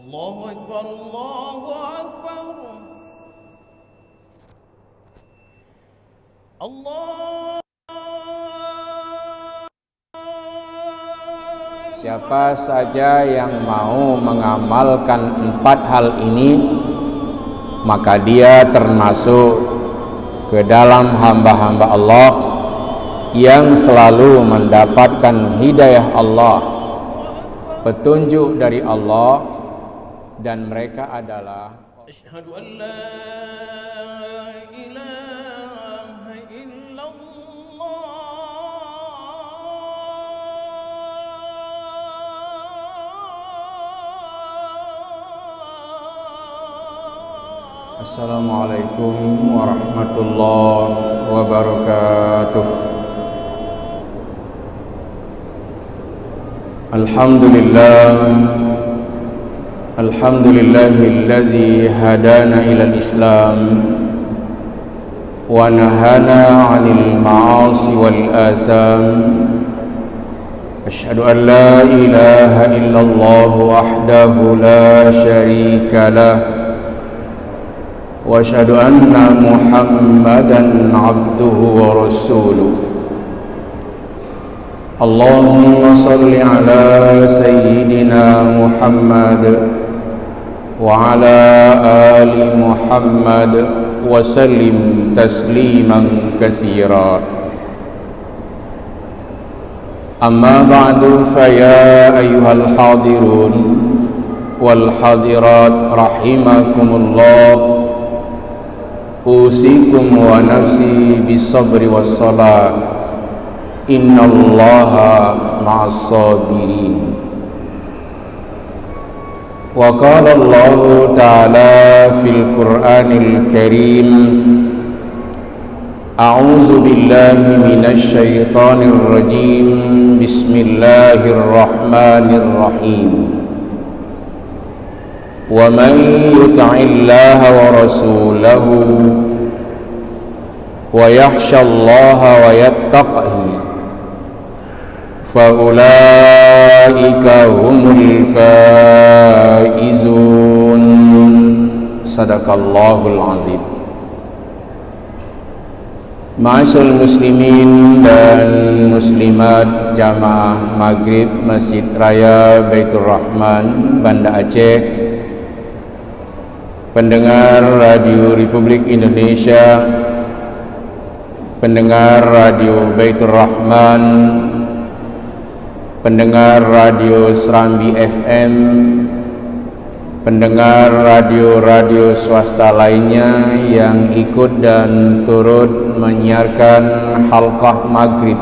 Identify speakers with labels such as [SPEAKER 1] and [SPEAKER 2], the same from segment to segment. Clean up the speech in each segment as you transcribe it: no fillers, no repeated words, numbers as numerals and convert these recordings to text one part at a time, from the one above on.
[SPEAKER 1] Allahu Akbar, Allahu Akbar. Allah.
[SPEAKER 2] Siapa saja yang mau mengamalkan 4 hal ini, maka dia termasuk ke dalam hamba-hamba Allah yang selalu mendapatkan hidayah Allah, petunjuk dari Allah, dan mereka adalah
[SPEAKER 1] Asyhadu an la ilaha illallah.
[SPEAKER 2] Assalamualaikum warahmatullahi wabarakatuh. Alhamdulillahilladzi hadana ilal Islam wa nahana 'anil ma'asi wal asam. Asyhadu an la ilaha illallah wahdahu la syarika lah wa asyhadu anna Muhammadan 'abduhu wa rasuluh. Allahumma salli ala sayyidina Muhammad wa ala ali Muhammad wa sallim tasliman katsira. Amma ba'du, fa ya ayyuhal hadirun wal hadirat rahimakumullah, usikum wa nafsi bis sabri was salat. Innallaha ma'as sabirin. Wa qala Allah ta'ala fil Qur'anil Karim, a'udzu billahi minasy syaithanir rajim. Bismillahirrahmanirrahim. Wa man yuti'illaha wa rasulahu wa yakhshallaha wa yattaqhi faulaika humul faizun. Sadaqallahul azim. Ma'asyiral muslimin dan muslimat jamaah Maghrib Masjid Raya Baitur Rahman, Banda Aceh, pendengar Radio Republik Indonesia, pendengar Radio Baitur Rahman, pendengar Radio Serambi FM, pendengar radio-radio swasta lainnya yang ikut dan turut menyiarkan halqah maghrib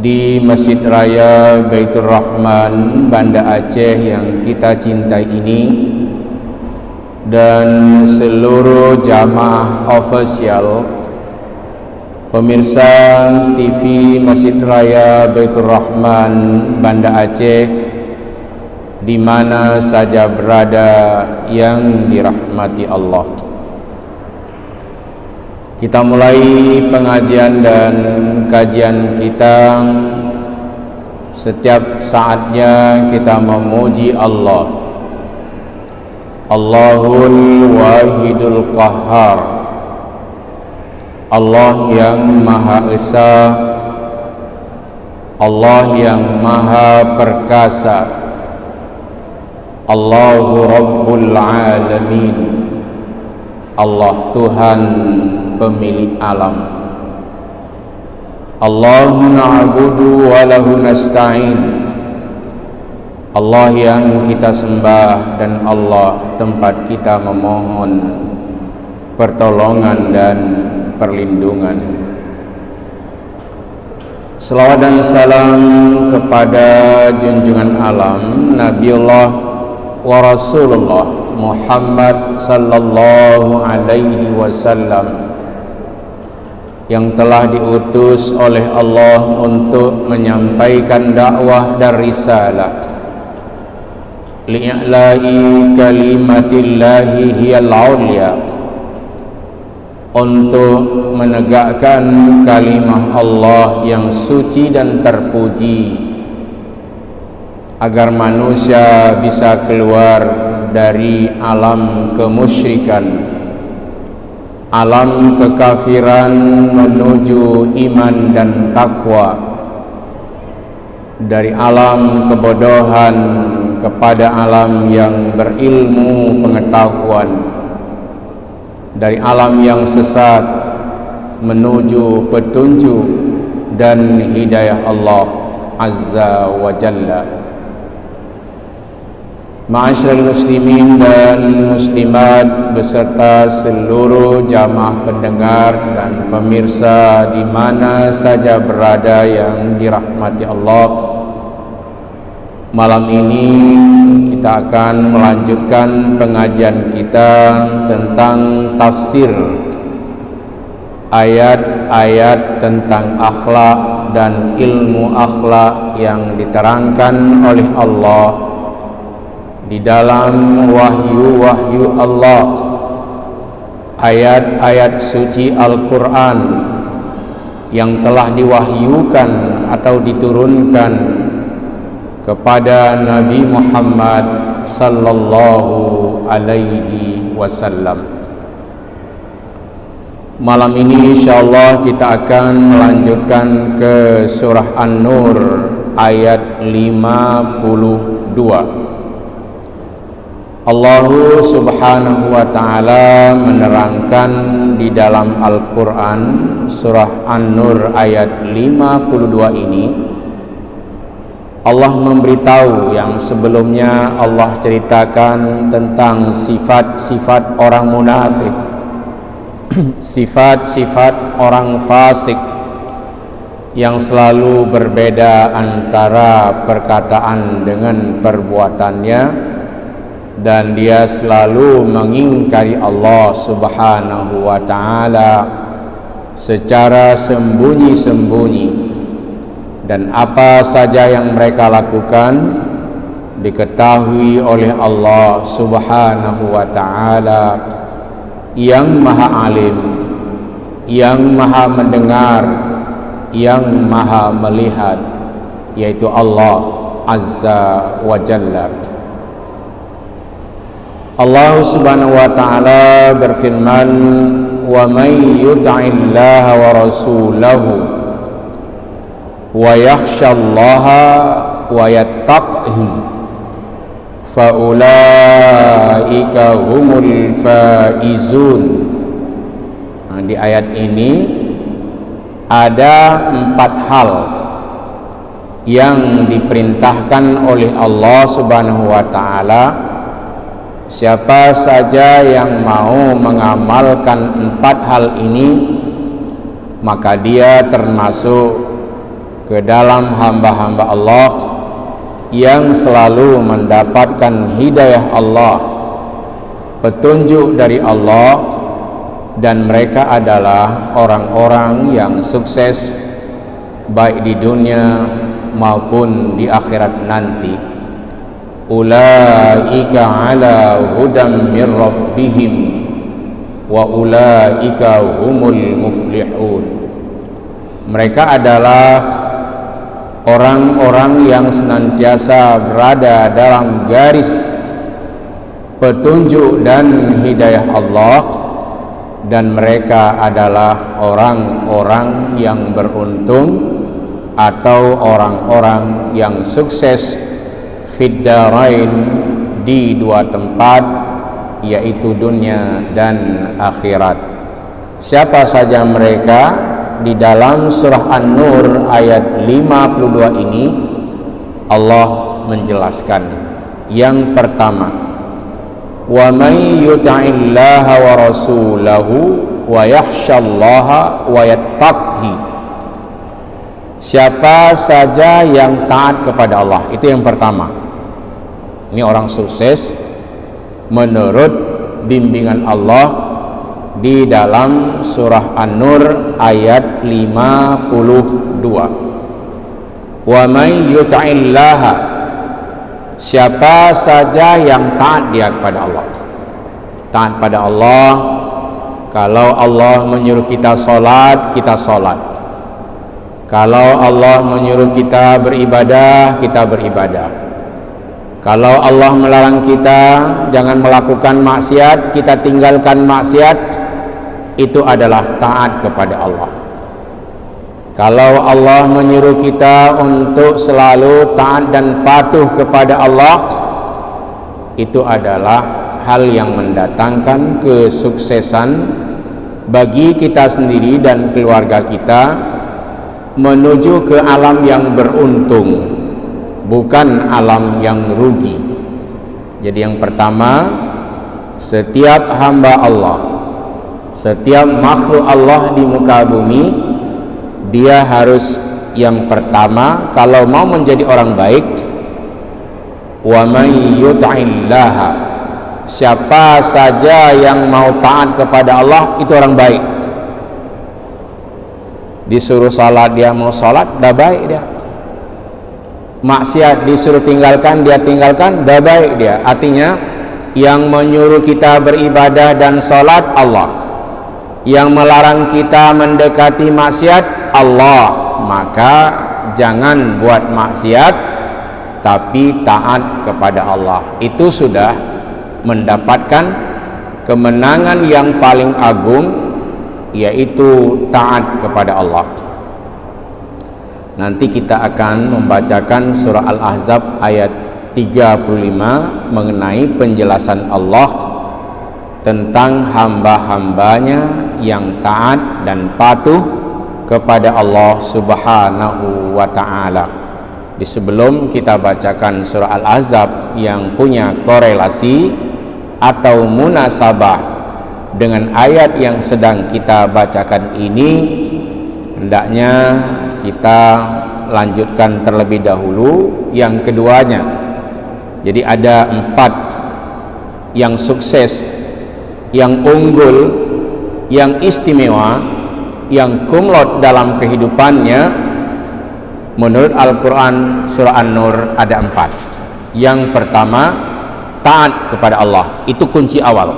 [SPEAKER 2] di Masjid Raya Baitur Rahman, Banda Aceh yang kita cintai ini, dan seluruh jamaah ofisial pemirsa TV Masjid Raya Baitur Rahman, Banda Aceh, di mana saja berada yang dirahmati Allah. Kita mulai pengajian dan kajian kita. Setiap saatnya kita memuji Allah, Allahul Wahidul Qahhar, Allah yang Maha Esa, Allah yang Maha Perkasa, Allahu Rabbul Alamin, Allah Tuhan pemilik alam. Allahu na'budu wa lahu nasta'in, Allah yang kita sembah dan Allah tempat kita memohon pertolongan dan perlindungan. Selawat dan salam kepada junjungan alam Nabiullah wa Rasulullah Muhammad sallallahu alaihi wasallam, yang telah diutus oleh Allah untuk menyampaikan dakwah dan risalah, li'la'i kalimatillahi hiyal ulya, untuk menegakkan kalimah Allah yang suci dan terpuji, agar manusia bisa keluar dari alam kemusyrikan, alam kekafiran menuju iman dan takwa, dari alam kebodohan kepada alam yang berilmu pengetahuan, dari alam yang sesat menuju petunjuk dan hidayah Allah Azza wa Jalla. Ma'asyiral muslimin dan muslimat beserta seluruh jamaah pendengar dan pemirsa di mana saja berada yang dirahmati Allah. Malam ini kita akan melanjutkan pengajian kita tentang tafsir ayat-ayat tentang akhlak dan ilmu akhlak yang diterangkan oleh Allah di dalam wahyu-wahyu Allah, ayat-ayat suci Al-Quran yang telah diwahyukan atau diturunkan kepada Nabi Muhammad sallallahu alaihi wasallam. Malam ini insyaallah kita akan melanjutkan ke surah An-Nur ayat 52. Allah subhanahu wa ta'ala menerangkan di dalam Al-Quran surah An-Nur ayat 52 ini. Allah memberitahu yang sebelumnya Allah ceritakan tentang sifat-sifat orang munafik, sifat-sifat orang fasik yang selalu berbeda antara perkataan dengan perbuatannya, dan dia selalu mengingkari Allah subhanahu wa ta'ala secara sembunyi-sembunyi, dan apa saja yang mereka lakukan diketahui oleh Allah subhanahu wa ta'ala yang maha alim, yang maha mendengar, yang maha melihat, yaitu Allah Azza wa Jalla. Allah subhanahu wa ta'ala berfirman, wa may yuti'illaha wa rasulahu wa yakhshallaha wa yattaqhi fa ulaika humul faizun. Nah, di ayat ini ada 4 hal yang diperintahkan oleh Allah subhanahu wa ta'ala. Siapa saja yang mau mengamalkan 4 hal ini, maka dia termasuk ke dalam hamba-hamba Allah yang selalu mendapatkan hidayah Allah, petunjuk dari Allah, dan mereka adalah orang-orang yang sukses baik di dunia maupun di akhirat nanti. Ulaika ala hudam min rabbihim wa ulaika humul muflihun. Mereka adalah orang-orang yang senantiasa berada dalam garis petunjuk dan hidayah Allah, dan mereka adalah orang-orang yang beruntung atau orang-orang yang sukses fid darain, di 2 tempat, yaitu dunia dan akhirat. Siapa saja mereka? Di dalam surah An-Nur ayat 52 ini Allah menjelaskan. Yang pertama, wa may yuti'illaha wa rasulahu wa yakhshallaha wa yattaqhi. Siapa saja yang taat kepada Allah, itu yang pertama. Ini orang sukses menurut bimbingan Allah di dalam surah An-Nur ayat 52. Wa may yuti'illaha, siapa saja yang taat dia kepada Allah. Taat pada Allah, kalau Allah menyuruh kita sholat, kita sholat. Kalau Allah menyuruh kita beribadah, kita beribadah. Kalau Allah melarang kita jangan melakukan maksiat, kita tinggalkan maksiat, itu adalah taat kepada Allah. Kalau Allah menyuruh kita untuk selalu taat dan patuh kepada Allah, itu adalah hal yang mendatangkan kesuksesan bagi kita sendiri dan keluarga kita menuju ke alam yang beruntung, bukan alam yang rugi. Jadi yang pertama, setiap hamba Allah, setiap makhluk Allah di muka bumi, dia harus yang pertama kalau mau menjadi orang baik, wa may yut'illaha, siapa saja yang mau taat kepada Allah itu orang baik. Disuruh salat dia mau salat, dah baik dia. Maksiat disuruh tinggalkan dia tinggalkan, dah baik dia. Artinya yang menyuruh kita beribadah dan salat Allah, yang melarang kita mendekati maksiat Allah. Maka jangan buat maksiat tapi taat kepada Allah. Itu sudah mendapatkan kemenangan yang paling agung, yaitu taat kepada Allah. Nanti kita akan membacakan surah Al-Ahzab ayat 35 mengenai penjelasan Allah tentang hamba-hambanya yang taat dan patuh kepada Allah Subhanahu wa ta'ala. Di sebelum kita bacakan surah Al-Ahzab yang punya korelasi atau munasabah dengan ayat yang sedang kita bacakan ini, hendaknya kita lanjutkan terlebih dahulu yang keduanya. Jadi ada 4 yang sukses, yang unggul, yang istimewa, yang kumlot dalam kehidupannya. Menurut Al-Quran surah An-Nur ada 4. Yang pertama, taat kepada Allah. Itu kunci awal.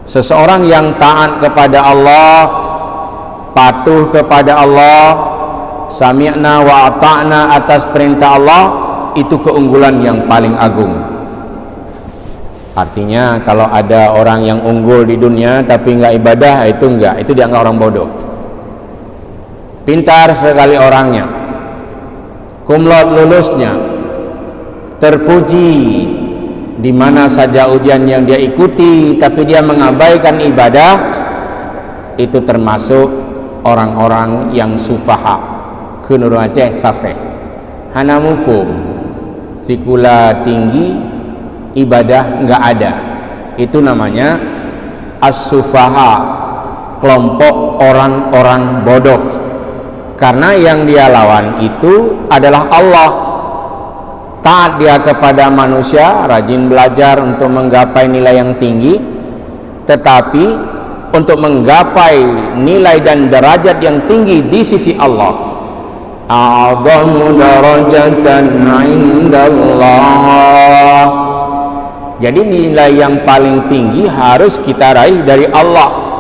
[SPEAKER 2] Seseorang yang taat kepada Allah, patuh kepada Allah, sami'na wa ata'na atas perintah Allah, itu keunggulan yang paling agung. Artinya kalau ada orang yang unggul di dunia tapi enggak ibadah, itu enggak, itu dianggap orang bodoh. Pintar sekali orangnya, kumlot lulusnya, terpuji di mana saja ujian yang dia ikuti, tapi dia mengabaikan ibadah, itu termasuk orang-orang yang sufaha. Kunur Aceh safeh hana mufum, sikula tinggi, ibadah enggak ada. Itu namanya as-sufaha, kelompok orang-orang bodoh. Karena yang dia lawan itu adalah Allah. Taat dia kepada manusia, rajin belajar untuk menggapai nilai yang tinggi, tetapi untuk menggapai nilai dan derajat yang tinggi di sisi Allah, a'dhamu darajatan 'indallah. Jadi nilai yang paling tinggi harus kita raih dari Allah.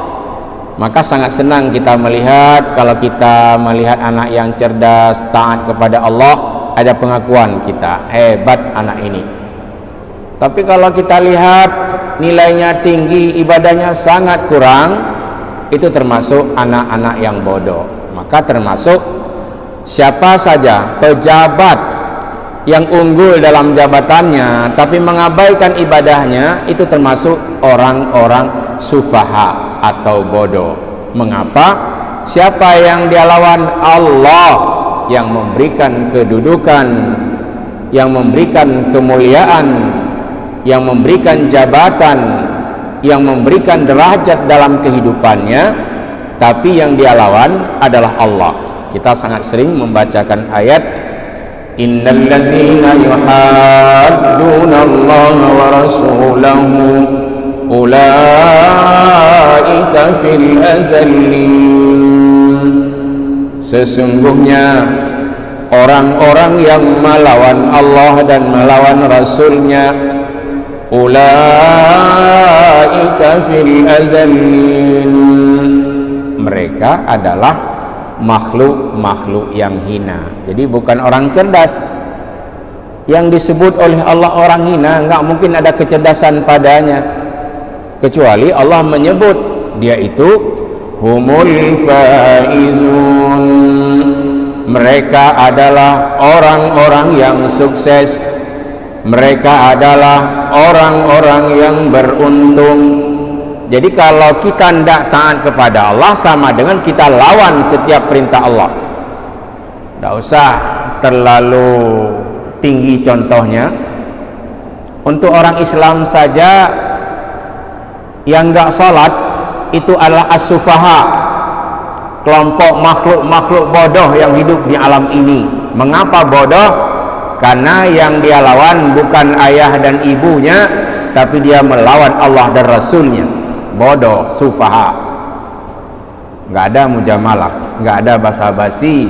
[SPEAKER 2] Maka sangat senang kita melihat, kalau kita melihat anak yang cerdas, taat kepada Allah, ada pengakuan kita, hebat anak ini. Tapi kalau kita lihat nilainya tinggi, ibadahnya sangat kurang, itu termasuk anak-anak yang bodoh. Maka termasuk siapa saja pejabat yang unggul dalam jabatannya tapi mengabaikan ibadahnya, itu termasuk orang-orang sufaha atau bodoh. Mengapa? Siapa yang dia lawan? Allah yang memberikan kedudukan, yang memberikan kemuliaan, yang memberikan jabatan, yang memberikan derajat dalam kehidupannya, tapi yang dia lawan adalah Allah. Kita sangat sering membacakan ayat innal ladzina yuhadduna Allah wa rasulahu ulaika fil azallin. Sesungguhnya orang-orang yang melawan Allah dan melawan Rasulnya, ulaika fil azallin, mereka adalah makhluk-makhluk yang hina. Jadi bukan orang cerdas. yang disebut oleh Allah orang hina, enggak mungkin ada kecerdasan padanya, kecuali Allah menyebut dia itu humul faizun, mereka adalah orang-orang yang sukses, mereka adalah orang-orang yang beruntung. Jadi kalau kita tidak taat kepada Allah, sama dengan kita lawan setiap perintah Allah. Tidak usah terlalu tinggi contohnya. Untuk orang Islam saja yang enggak salat itu adalah as-sufaha, kelompok makhluk-makhluk bodoh yang hidup di alam ini. Mengapa bodoh? Karena yang dia lawan bukan ayah dan ibunya, tapi dia melawan Allah dan Rasulnya. Bodoh, sufaha. Nggak ada mujamalah, nggak ada basa-basi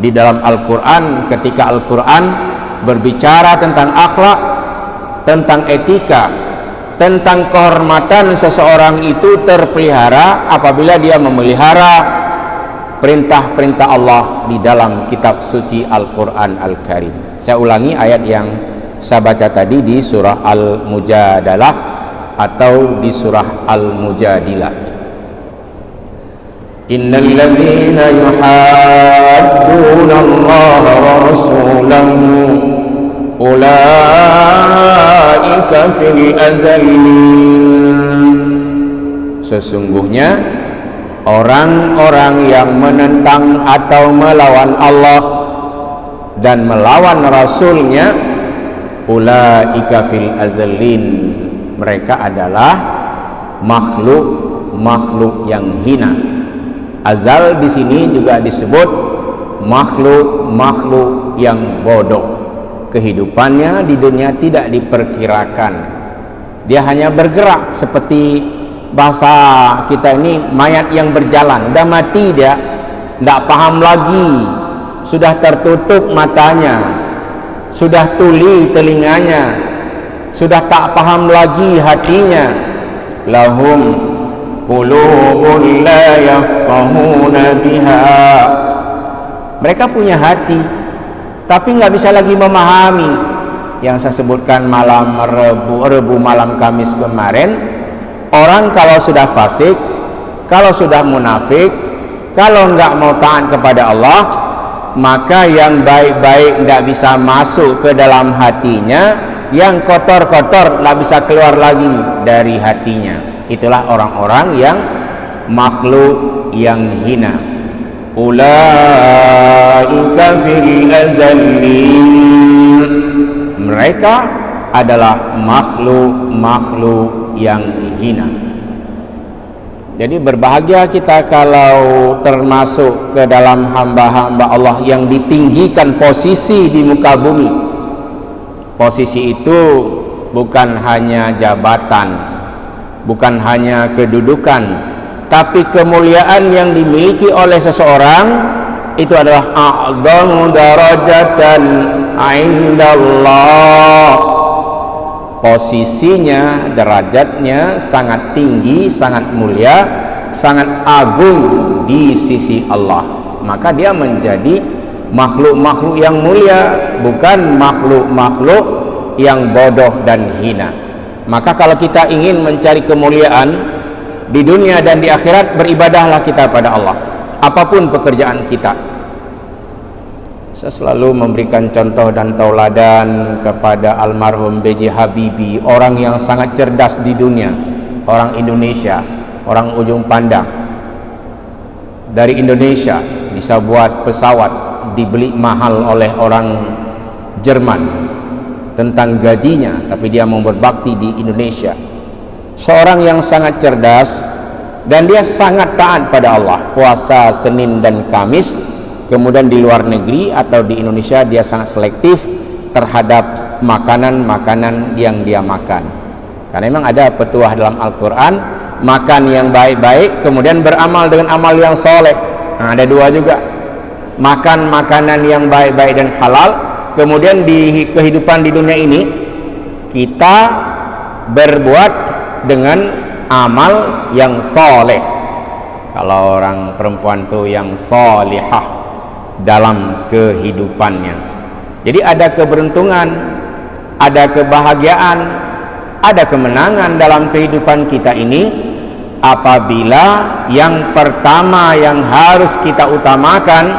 [SPEAKER 2] di dalam Al-Quran. Ketika Al-Quran berbicara tentang akhlak, tentang etika, tentang kehormatan seseorang itu terpelihara apabila dia memelihara perintah-perintah Allah di dalam kitab suci Al-Quran Al-Karim. Saya ulangi ayat yang saya baca tadi di surah Al-Mujadalah atau di surah Al-Mujadilah. Innal ladzina yuhadduna Allah wa rasulahu ulaika fil azallin. Sesungguhnya orang-orang yang menentang atau melawan Allah dan melawan Rasulnya, ulaika fil azallin, mereka adalah makhluk yang hina. Azal di sini juga disebut makhluk yang bodoh. Kehidupannya di dunia tidak diperkirakan. Dia hanya bergerak seperti bahasa kita ini, mayat yang berjalan. Udah mati dia, tidak paham lagi, sudah tertutup matanya, sudah tuli telinganya, sudah tak paham lagi hatinya. Lahum qulubun la yafqahuna biha, mereka punya hati tapi nggak bisa lagi memahami. Yang saya sebutkan malam Rebu malam Kamis kemarin, orang kalau sudah fasik, kalau sudah munafik, kalau nggak mau taat kepada Allah, maka yang baik-baik tidak bisa masuk ke dalam hatinya, yang kotor-kotor tidak bisa keluar lagi dari hatinya. Itulah orang-orang yang makhluk yang hina. Ulaika fil azallin, mereka adalah makhluk yang hina. Jadi berbahagia kita kalau termasuk ke dalam hamba-hamba Allah yang ditinggikan posisi di muka bumi. Posisi itu bukan hanya jabatan, bukan hanya kedudukan, tapi kemuliaan yang dimiliki oleh seseorang itu adalah a'dhamu darajatan 'indallah. Posisinya, derajatnya sangat tinggi, sangat mulia, sangat agung di sisi Allah. Maka dia menjadi makhluk-makhluk yang mulia, bukan makhluk-makhluk yang bodoh dan hina. Maka kalau kita ingin mencari kemuliaan di dunia dan di akhirat, beribadahlah kita pada Allah, apapun pekerjaan kita. Saya selalu memberikan contoh dan tauladan kepada almarhum B.J. Habibie, orang yang sangat cerdas di dunia, orang Indonesia, orang ujung pandang. Dari Indonesia bisa buat pesawat, dibeli mahal oleh orang Jerman tentang gajinya, tapi dia mau berbakti di Indonesia. Seorang yang sangat cerdas dan dia sangat taat pada Allah, puasa Senin dan Kamis. Kemudian di luar negeri atau di Indonesia dia sangat selektif terhadap makanan-makanan yang dia makan. Karena memang ada petuah dalam Al-Quran, makan yang baik-baik kemudian beramal dengan amal yang soleh. Nah, ada dua juga, makan makanan yang baik-baik dan halal, kemudian di kehidupan di dunia ini kita berbuat dengan amal yang soleh. Kalau orang perempuan tuh yang solihah dalam kehidupannya. Jadi ada keberuntungan ada kebahagiaan, ada kemenangan dalam kehidupan kita ini apabila yang pertama yang harus kita utamakan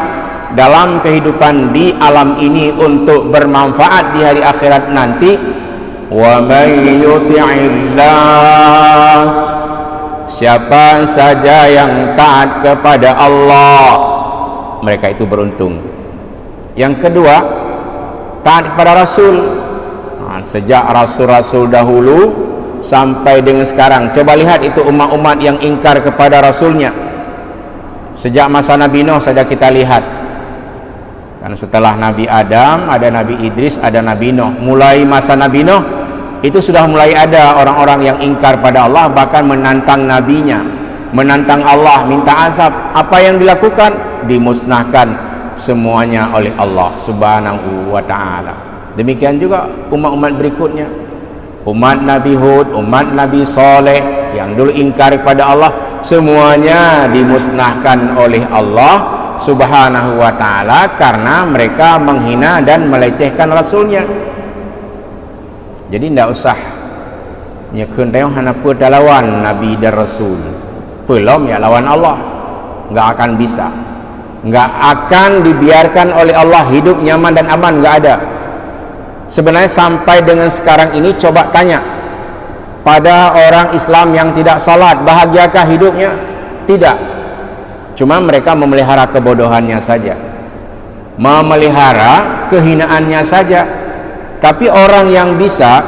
[SPEAKER 2] dalam kehidupan di alam ini untuk bermanfaat di hari akhirat nanti, wa may yuti'illah, siapa saja yang taat kepada Allah, mereka itu beruntung. Yang kedua, taat kepada Rasul. Sejak Rasul-Rasul dahulu sampai dengan sekarang, coba lihat itu umat-umat yang ingkar kepada Rasulnya. Sejak masa Nabi Nuh saja kita lihat, karena setelah Nabi Adam ada Nabi Idris, ada Nabi Nuh. Mulai masa Nabi Nuh itu sudah mulai ada orang-orang yang ingkar pada Allah, bahkan menantang nabinya, menantang Allah, minta azab. Apa yang dilakukan? Dimusnahkan semuanya oleh Allah Subhanahu wa ta'ala. Demikian juga umat-umat berikutnya, umat Nabi Hud, umat Nabi Saleh yang dulu ingkar kepada Allah, semuanya dimusnahkan oleh Allah Subhanahu wa ta'ala karena mereka menghina dan melecehkan Rasulnya. Jadi tidak usah nyekun tayong hanapa lawan Nabi dan Rasul, belum ya lawan Allah, nggak akan bisa, nggak akan dibiarkan oleh Allah hidup nyaman dan aman, nggak ada. Sebenarnya sampai dengan sekarang ini, coba tanya pada orang Islam yang tidak salat, bahagiakah hidupnya? Tidak. Cuma mereka memelihara kebodohannya saja, memelihara kehinaannya saja. Tapi orang yang bisa,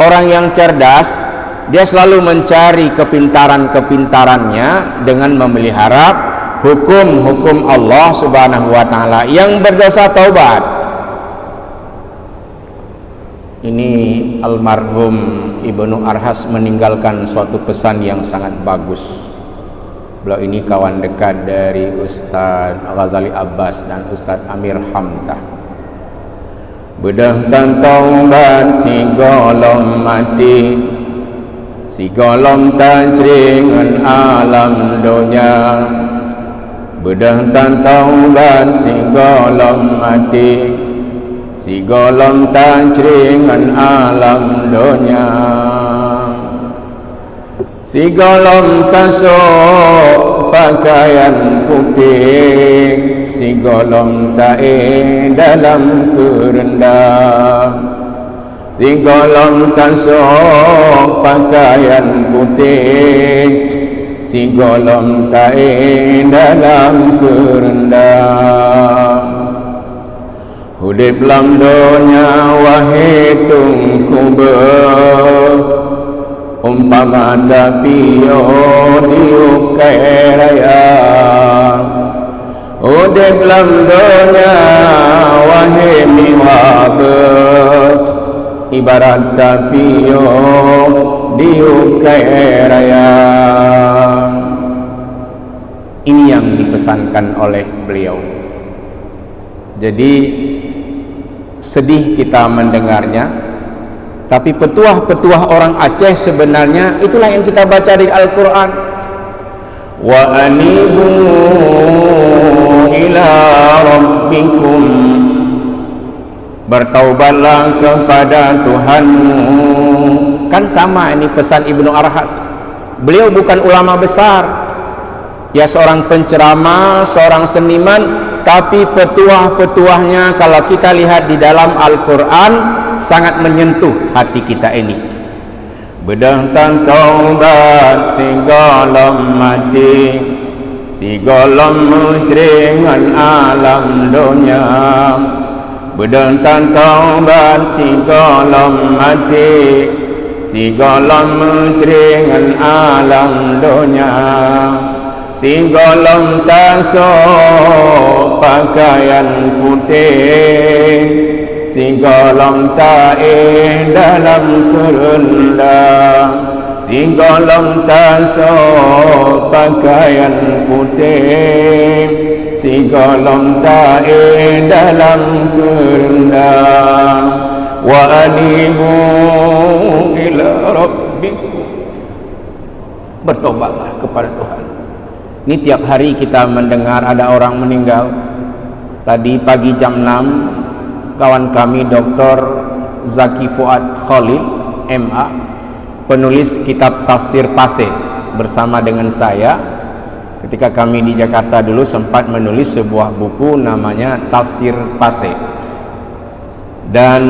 [SPEAKER 2] orang yang cerdas, dia selalu mencari kepintaran-kepintarannya dengan memelihara hukum-hukum Allah Subhanahu wa ta'ala. Yang berdosa taubat. Ini almarhum Ibnu Arhas meninggalkan suatu pesan yang sangat bagus. Beliau ini kawan dekat dari Ustaz Ghazali Abbas dan Ustaz Amir Hamzah. Bedah taubat si golong mati, si golong tajringan alam dunia. Bedah taubat si golong mati, si golong tajringan alam dunia. Si golong tasuk pakaian putih, si golong tae dalam kerendah. Si golong tasuk pakaian putih, si golong tae dalam kerendah. Hudip lam dunya wahai tungkubah, umpama tapio diukai raya. Hudip lam dunya wahai miwabah, ibarat tapio diukai raya. Ini yang dipesankan oleh beliau. Jadi sedih kita mendengarnya, tapi petuah-petuah orang Aceh sebenarnya itulah yang kita baca di Al-Quran. Wa anibu ila rabbikum, bertaubatlah kepada Tuhanmu. Kan sama ini pesan Ibnu Arhas. Beliau bukan ulama besar, ya seorang penceramah, seorang seniman, tapi petuah-petuahnya kalau kita lihat di dalam Al-Quran sangat menyentuh hati kita ini. Bedah taubat si golong mati, si golong mujringan alam dunia. Bedah taubat si golong mati, si golong mujringan alam dunia. Si golong tasuk pakaian putih, si golong tae dalam kerendah. Si golong tasuk pakaian putih, si golong tae dalam kerendah. Wa anibu ila rabbikum, bertobatlah kepada Tuhan. Ini tiap hari kita mendengar ada orang meninggal. Tadi pagi jam 6 kawan kami Dr. Zaki Fuad Khalil MA, penulis kitab Tafsir Paseh, bersama dengan saya. Ketika kami di Jakarta dulu sempat menulis sebuah buku namanya Tafsir Paseh, dan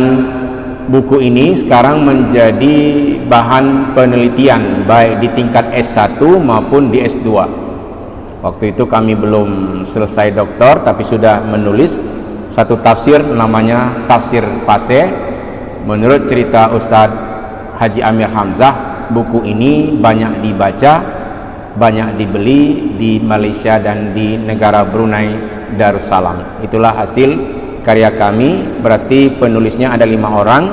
[SPEAKER 2] buku ini sekarang menjadi bahan penelitian baik di tingkat S1 maupun di S2. Waktu itu kami belum selesai doktor, tapi sudah menulis satu tafsir namanya Tafsir Paseh. Menurut cerita Ustadz Haji Amir Hamzah, buku ini banyak dibaca, banyak dibeli di Malaysia dan di negara Brunei Darussalam. Itulah hasil karya kami. Berarti penulisnya ada 5 orang,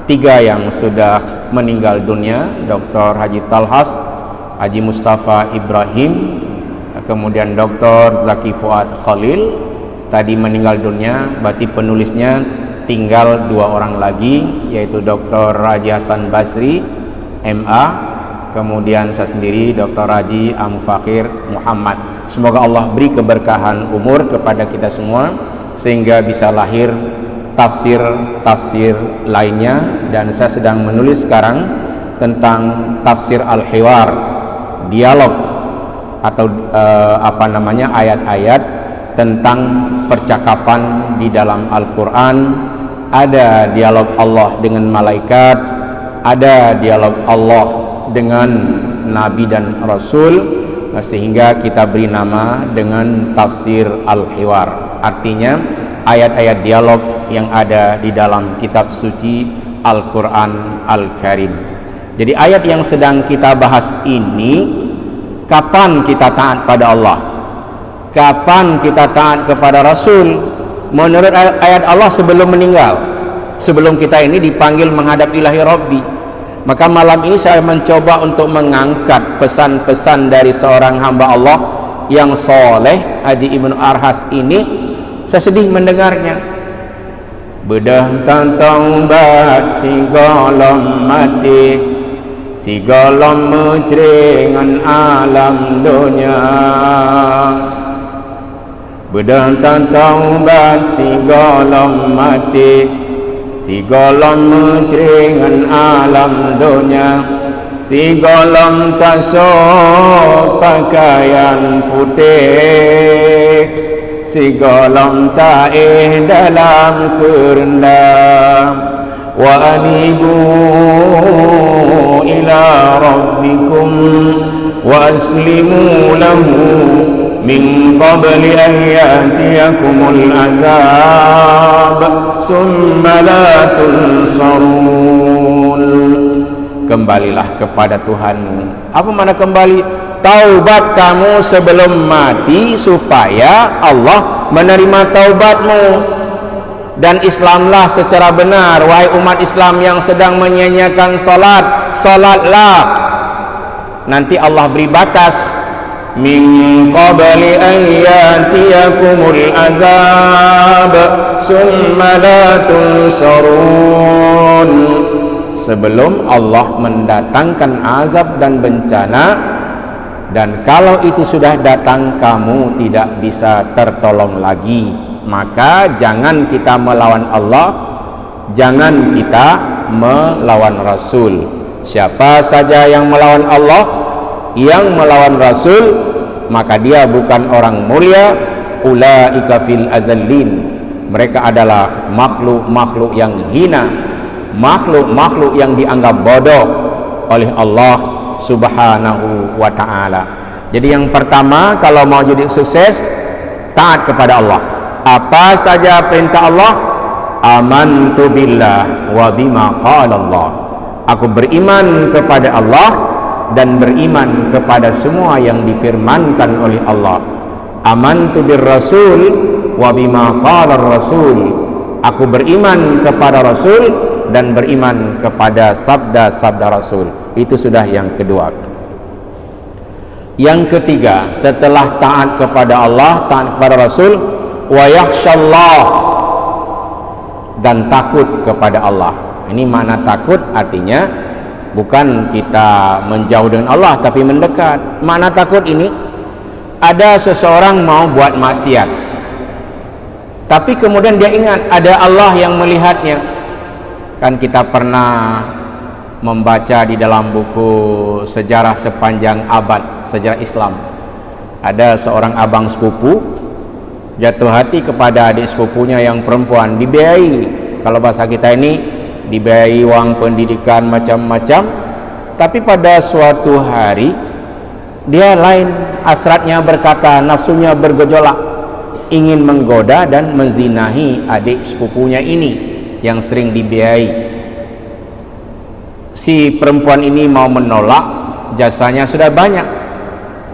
[SPEAKER 2] 3 yang sudah meninggal dunia, Dr. Haji Talhas, Haji Mustafa Ibrahim, kemudian Dr. Zaki Fuad Khalil tadi meninggal dunia. Berarti penulisnya tinggal 2 orang lagi, yaitu Dr. Haji Hasan Basri MA, kemudian saya sendiri Dr. Haji Amfakir Muhammad. Semoga Allah beri keberkahan umur kepada kita semua sehingga bisa lahir tafsir-tafsir lainnya. Dan saya sedang menulis sekarang tentang tafsir al-hiwar, dialog atau ayat-ayat tentang percakapan di dalam Al-Quran. Ada dialog Allah dengan malaikat, ada dialog Allah dengan Nabi dan Rasul, sehingga kita beri nama dengan tafsir al-hiwar. Artinya ayat-ayat dialog yang ada di dalam kitab suci Al-Quran Al-Karim. Jadi ayat yang sedang kita bahas ini, kapan kita taat pada Allah, kapan kita taat kepada Rasul? Menurut ayat Allah sebelum meninggal, sebelum kita ini dipanggil menghadap ilahi Rabbi. Maka malam ini saya mencoba untuk mengangkat pesan-pesan dari seorang hamba Allah yang soleh, Haji Ibnu Arhas ini. Saya sedih mendengarnya. Bedah tantang bat si golom mati, si golom mejringan alam dunia. Bedah tantang bat si golom mati, si golom mejringan alam dunia. Si golom tasok pakaian putih, si golom taih dalam kerendam. Wa anibu ila rabbikum wa aslimu lahu min qabli an ya'tiyakumul azab summa la tunsarun. Kembalilah kepada Tuhanmu. Apa makna kembali? Taubat kamu sebelum mati supaya Allah menerima taubatmu. Dan Islamlah secara benar. Wahai umat Islam yang sedang menyia-nyiakan salat, salatlah. Nanti Allah beri batas. Min qabli an yatiyakumul azab summa la tunsarun. Sebelum Allah mendatangkan azab dan bencana, dan kalau itu sudah datang kamu tidak bisa tertolong lagi. Maka jangan kita melawan Allah, jangan kita melawan Rasul. Siapa saja yang melawan Allah, yang melawan Rasul, maka dia bukan orang mulia. Ulaika fil azallin. Mereka adalah makhluk-makhluk yang hina, makhluk-makhluk yang dianggap bodoh oleh Allah Subhanahu wa ta'ala. Jadi yang pertama, kalau mau jadi sukses, taat kepada Allah. Apa saja perintah Allah, amantu billah wa bima qala Allah. Aku beriman kepada Allah dan beriman kepada semua yang difirmankan oleh Allah. Amantu bir rasul wa bima qala rasul. Aku beriman kepada Rasul dan beriman kepada sabda-sabda Rasul. Itu sudah yang kedua. Yang ketiga, setelah taat kepada Allah, taat kepada Rasul, wa yakhshallah, dan takut kepada Allah. Ini makna takut, artinya bukan kita menjauh dengan Allah tapi mendekat. Makna takut ini, ada seseorang mau buat maksiat, tapi kemudian dia ingat ada Allah yang melihatnya. Kan kita pernah membaca di dalam buku sejarah sepanjang abad sejarah Islam, ada seorang abang sepupu jatuh hati kepada adik sepupunya yang perempuan, dibiayai, kalau bahasa kita ini dibiayai uang pendidikan macam-macam, tapi pada suatu hari dia lain hasratnya berkata, nafsunya bergejolak, ingin menggoda dan menzinahi adik sepupunya ini yang sering dibiayai. Si perempuan ini mau menolak, jasanya sudah banyak,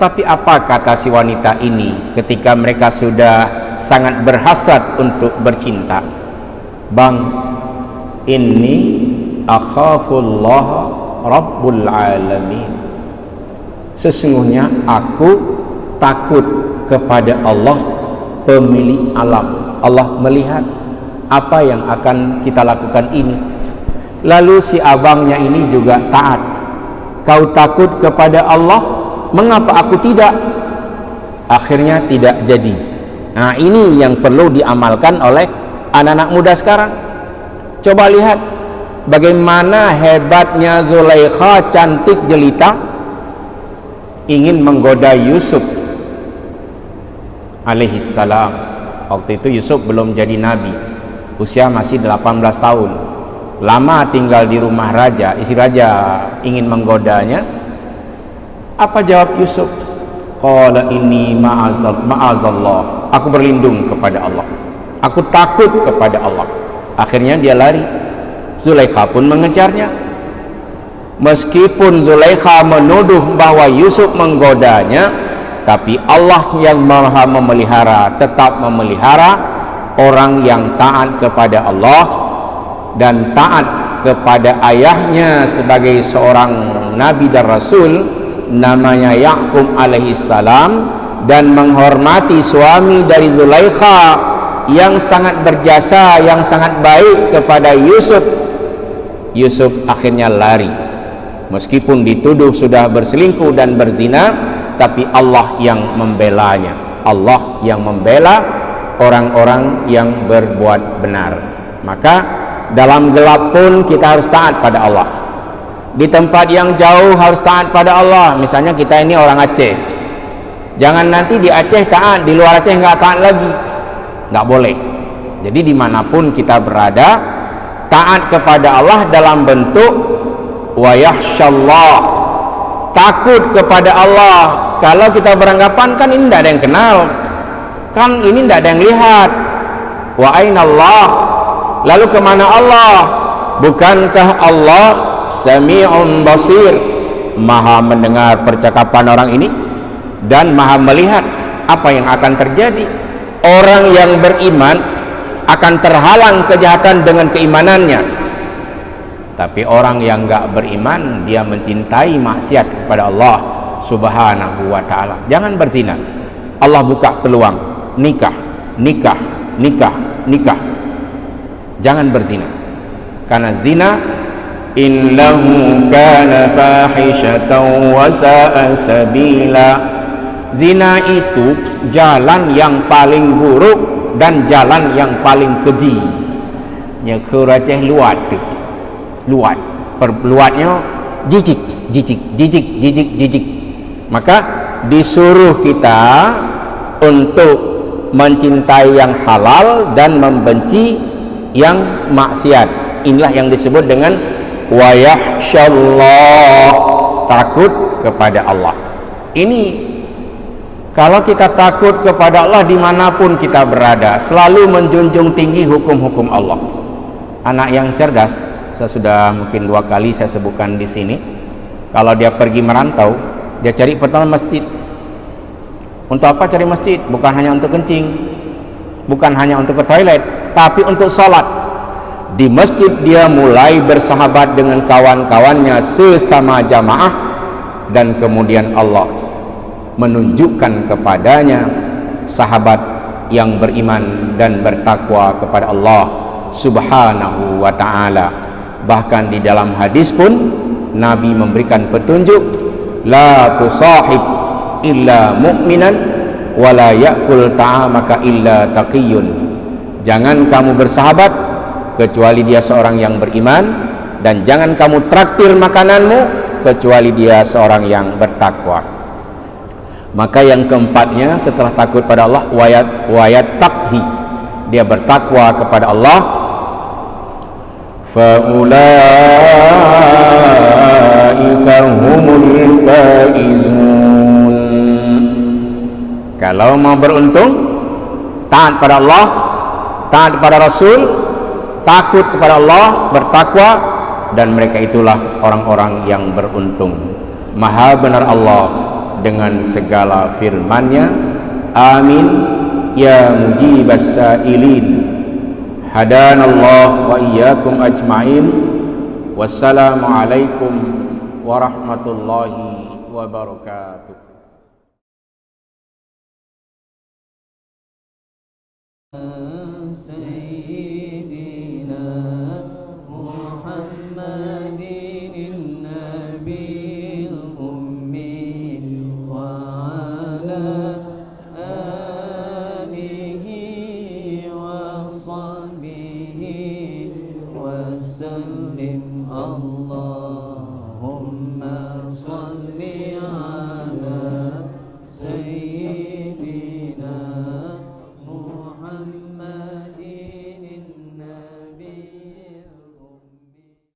[SPEAKER 2] tapi apa kata si wanita ini ketika mereka sudah sangat berhasrat untuk bercinta? Bang, inni akhafullah rabbul alamin, sesungguhnya aku takut kepada Allah pemilik alam. Allah melihat apa yang akan kita lakukan ini. Lalu si abangnya ini juga taat. Kau takut kepada Allah, mengapa aku tidak? Akhirnya tidak jadi. Nah, ini yang perlu diamalkan oleh anak-anak muda sekarang. Coba lihat bagaimana hebatnya Zulaikha, cantik jelita, ingin menggoda Yusuf alaihissalam. Waktu itu Yusuf belum jadi nabi, usia masih 18 tahun. Lama tinggal di rumah raja, istri raja ingin menggodanya. Apa jawab Yusuf? Qala inni ma'azallah, aku berlindung kepada Allah, aku takut kepada Allah. Akhirnya dia lari. Zulaikha pun mengejarnya. Meskipun Zulaikha menuduh bahwa Yusuf menggodanya, tapi Allah yang maha memelihara tetap memelihara orang yang taat kepada Allah dan taat kepada ayahnya sebagai seorang nabi dan rasul, namanya Ya'qub alaihissalam, dan menghormati suami dari Zulaikha yang sangat berjasa, yang sangat baik kepada Yusuf. Yusuf akhirnya lari, meskipun dituduh sudah berselingkuh dan berzina, tapi Allah yang membelanya. Allah yang membela orang-orang yang berbuat benar. Maka dalam gelap pun kita harus taat pada Allah. Di tempat yang jauh harus taat pada Allah. Misalnya kita ini orang Aceh, jangan nanti di Aceh taat, di luar Aceh nggak taat lagi. Nggak boleh. Jadi dimanapun kita berada, taat kepada Allah dalam bentuk wa yakhsyallah, takut kepada Allah. Kalau kita beranggapan kan ini tidak ada yang kenal, kan ini tidak ada yang lihat. Wa ainallah, lalu kemana Allah? Bukankah Allah Sami'un Basir, maha mendengar percakapan orang ini dan maha melihat apa yang akan terjadi? Orang yang beriman akan terhalang kejahatan dengan keimanannya, tapi orang yang enggak beriman, dia mencintai maksiat kepada Allah subhanahu wa ta'ala. Jangan berzina. Allah buka peluang, nikah, nikah, nikah, nikah. Jangan berzina, karena zina innahu kana fahishatan wa sa'a sabila. Zina itu jalan yang paling buruk dan jalan yang paling keji. Nya keraceh luat tu. Luat. Perluatnya jijik, jijik, jijik, jijik, jijik. Maka disuruh kita untuk mencintai yang halal dan membenci yang maksiat. Inilah yang disebut dengan wa yakhsyallah, takut kepada Allah. Ini kalau kita takut kepada Allah dimanapun kita berada, selalu menjunjung tinggi hukum-hukum Allah. Anak yang cerdas, saya sudah mungkin 2 kali saya sebutkan di sini. Kalau dia pergi merantau, dia cari pertama masjid. Untuk apa cari masjid? Bukan hanya untuk kencing, bukan hanya untuk ke toilet, tapi untuk sholat. Di masjid dia mulai bersahabat dengan kawan-kawannya sesama jamaah, dan kemudian Allah menunjukkan kepadanya sahabat yang beriman dan bertakwa kepada Allah subhanahu wa ta'ala. Bahkan di dalam hadis pun Nabi memberikan petunjuk, la tusahib illa mu'minan wa la ya'kul ta'amaka illa taqiyun. Jangan kamu bersahabat kecuali dia seorang yang beriman, dan jangan kamu traktir makananmu kecuali dia seorang yang bertakwa. Maka yang keempatnya setelah takut pada Allah, wayat taqhi, dia bertakwa kepada Allah. Faulaika humul faizun. Kalau mau beruntung, taat pada Allah, taat kepada Rasul, takut kepada Allah, bertakwa, dan mereka itulah orang-orang yang beruntung. Maha benar Allah dengan segala firman-Nya. Amin ya mujibas sailin. Hadanallah wa iyyakum ajma'in. Wassalamu alaikum warahmatullahi wabarakatuh.
[SPEAKER 3] سيدنا محمد النبي الأمي وعلى آله وصحبه وسلم. الله